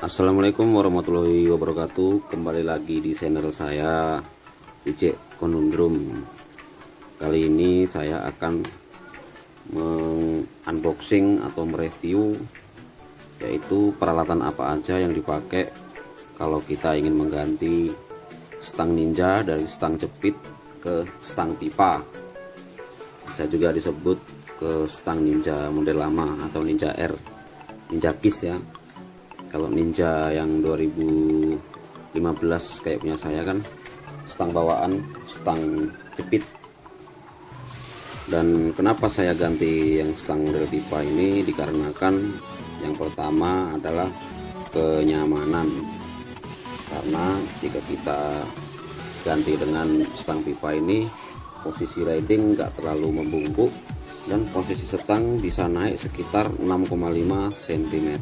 Assalamualaikum warahmatullahi wabarakatuh. Kembali lagi di channel saya DJ Conundrum. Kali ini saya akan unboxing atau mereview, yaitu peralatan apa aja yang dipakai kalau kita ingin mengganti stang Ninja dari stang jepit ke stang pipa. Bisa juga disebut ke stang Ninja model lama atau Ninja R, Ninja Kiss ya. Kalau Ninja yang 2015 kayak punya saya kan stang bawaan, stang jepit. Dan kenapa saya ganti yang stang dari pipa ini, dikarenakan yang pertama adalah kenyamanan. Karena jika kita ganti dengan stang pipa ini, posisi riding nggak terlalu membungkuk dan posisi stang bisa naik sekitar 6,5 cm.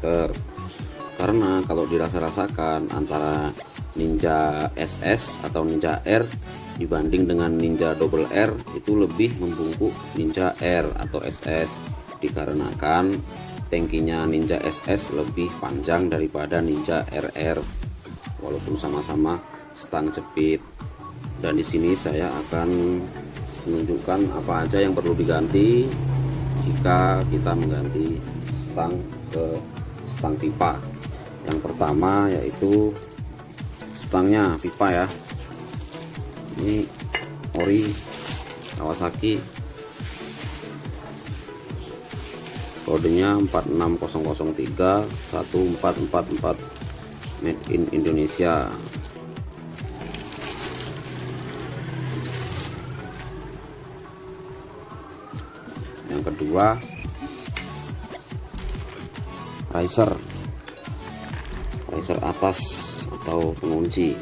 Karena kalau dirasa-rasakan antara Ninja SS atau Ninja R dibanding dengan Ninja Double R, itu lebih membungkuk Ninja R atau SS, dikarenakan tangkinya Ninja SS lebih panjang daripada Ninja RR walaupun sama-sama stang jepit. Dan di sini saya akan menunjukkan apa aja yang perlu diganti jika kita mengganti stang ke stang pipa. Yang pertama yaitu stangnya pipa ya. Ini ori Kawasaki, kodenya 46003 1444, made in Indonesia. Yang kedua riser atas atau pengunci.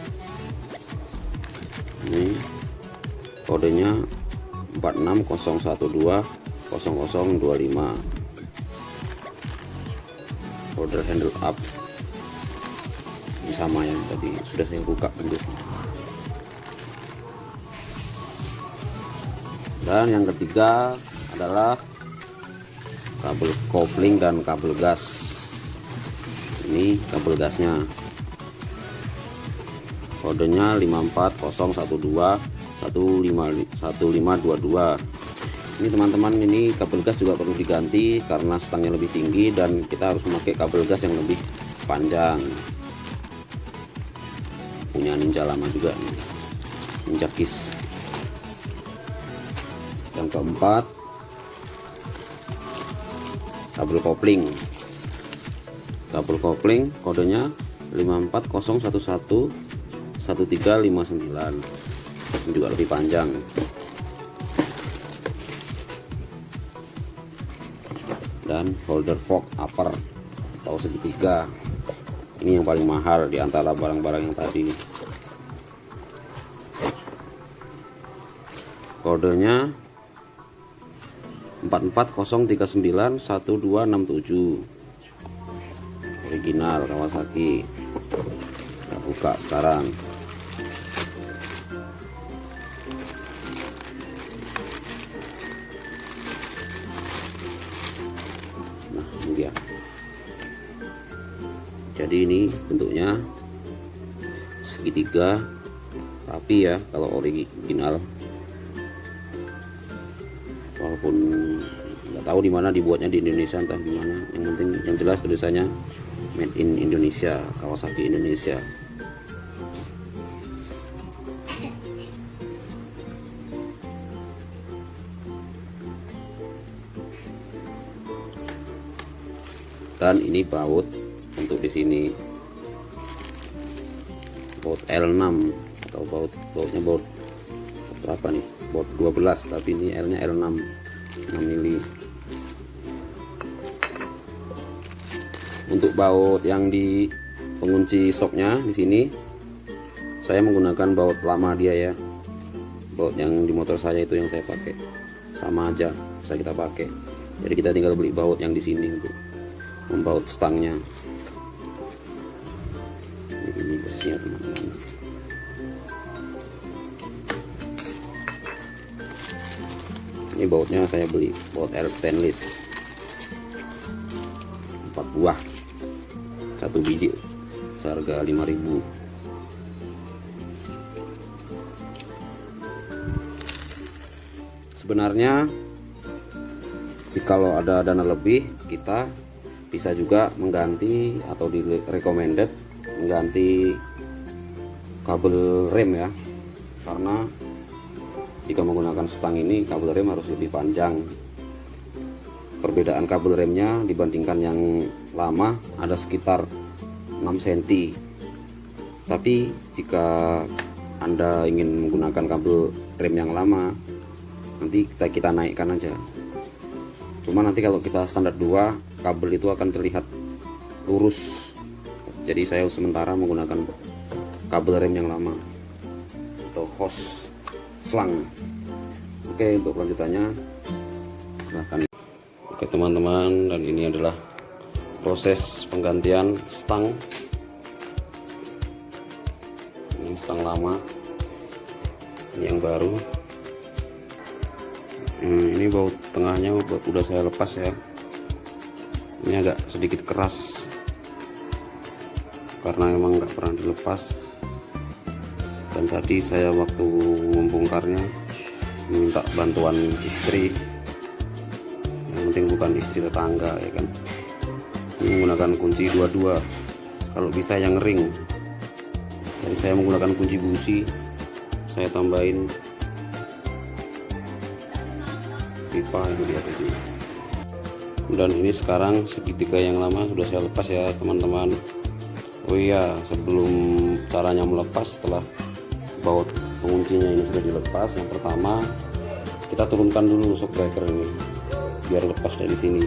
Ini kodenya 46012 0025, border handle up. Ini sama yang tadi sudah saya buka bentuk. Dan yang ketiga adalah kabel kopling dan kabel gas. Ini kabel gasnya, kodenya 54012 1522. Ini teman-teman, ini kabel gas juga perlu diganti karena stangnya lebih tinggi dan kita harus memakai kabel gas yang lebih panjang. Punya Ninja lama juga nih, Ninja Kiss. Yang keempat kabel kopling. Kabel kopling kodenya 54011 1359, ini juga lebih panjang. Dan holder fork upper atau segitiga, ini yang paling mahal di antara barang-barang yang tadi. Kodenya 44039 1267, original Kawasaki. Kita buka sekarang. Nah, ini dia. Jadi ini bentuknya segitiga, rapi ya kalau original. Walaupun nggak tahu di mana dibuatnya, di Indonesia entah di mana. Yang penting yang jelas tulisannya made in Indonesia, Kawasaki Indonesia. Dan ini baut untuk di sini, baut L6 atau bautnya baut berapa nih? Baut 12, tapi ini L-nya L6 6 mili. Untuk baut yang di pengunci shocknya di sini, saya menggunakan baut lama dia ya. Baut yang di motor saya itu yang saya pakai, sama aja bisa kita pakai. Jadi kita tinggal beli baut yang di sini untuk membaut stangnya. Ini posisinya teman-teman. Ini bautnya saya beli baut L stainless 4 buah, 1 biji seharga 5.000. Sebenarnya jikalau ada dana lebih, kita bisa juga mengganti atau di recommended mengganti kabel rem ya, karena jika menggunakan stang ini kabel rem harus lebih panjang. Perbedaan kabel remnya dibandingkan yang lama ada sekitar 6 cm. Tapi jika Anda ingin menggunakan kabel rem yang lama, nanti kita naikkan aja. Cuma nanti kalau kita standar 2, kabel itu akan terlihat lurus. Jadi saya sementara menggunakan kabel rem yang lama atau hose selang. Oke, untuk kelanjutannya silahkan. Oke teman-teman, dan ini adalah proses penggantian stang. Ini stang lama, ini yang baru. Ini baut tengahnya udah saya lepas ya. Ini agak sedikit keras karena emang nggak pernah dilepas. Dan tadi saya waktu membongkarnya minta bantuan istri, yang penting bukan istri tetangga ya kan. Ini menggunakan kunci 22, kalau bisa yang ring. Jadi saya menggunakan kunci busi, saya tambahin pipa itu di atas ini. Dan ini sekarang segitiga yang lama sudah saya lepas ya teman-teman. Oh iya, sebelum caranya melepas, setelah baut penguncinya ini sudah dilepas, yang pertama kita turunkan dulu shock breaker ini biar lepas dari sini.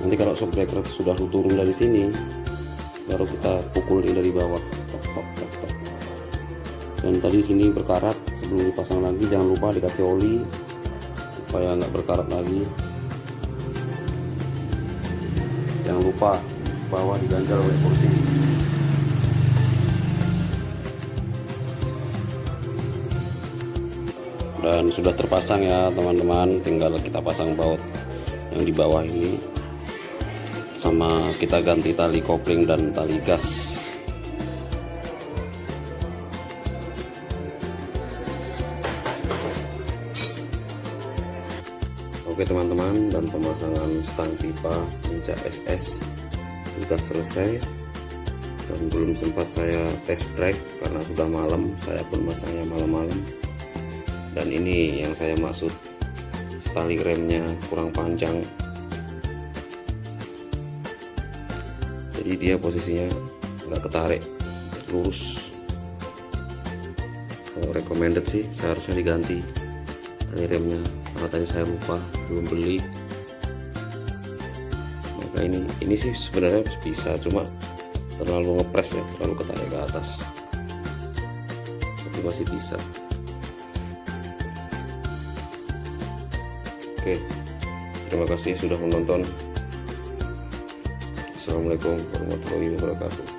Nanti kalau shock breaker sudah turun dari sini, baru kita pukulin dari bawah. Tok, tok, tok, tok. Dan tadi sini berkarat, sebelum dipasang lagi jangan lupa dikasih oli supaya nggak berkarat lagi. Jangan lupa bawah diganjal oleh kursi. Dan sudah terpasang ya teman-teman, tinggal kita pasang baut yang di bawah ini, sama kita ganti tali kopling dan tali gas. Oke teman-teman, dan pemasangan stang pipa Ninja SS sudah selesai, dan belum sempat saya test drive karena sudah malam, saya pun masangnya malam-malam. Dan ini yang saya maksud, tali remnya kurang panjang, jadi dia posisinya nggak ketarik lurus. Kalau recommended sih seharusnya diganti tali remnya, karena tadi saya lupa belum beli. Maka ini sih sebenarnya bisa, cuma terlalu ngepres ya, terlalu ketarik ke atas, tapi masih bisa. Oke, terima kasih sudah menonton. Assalamualaikum warahmatullahi wabarakatuh.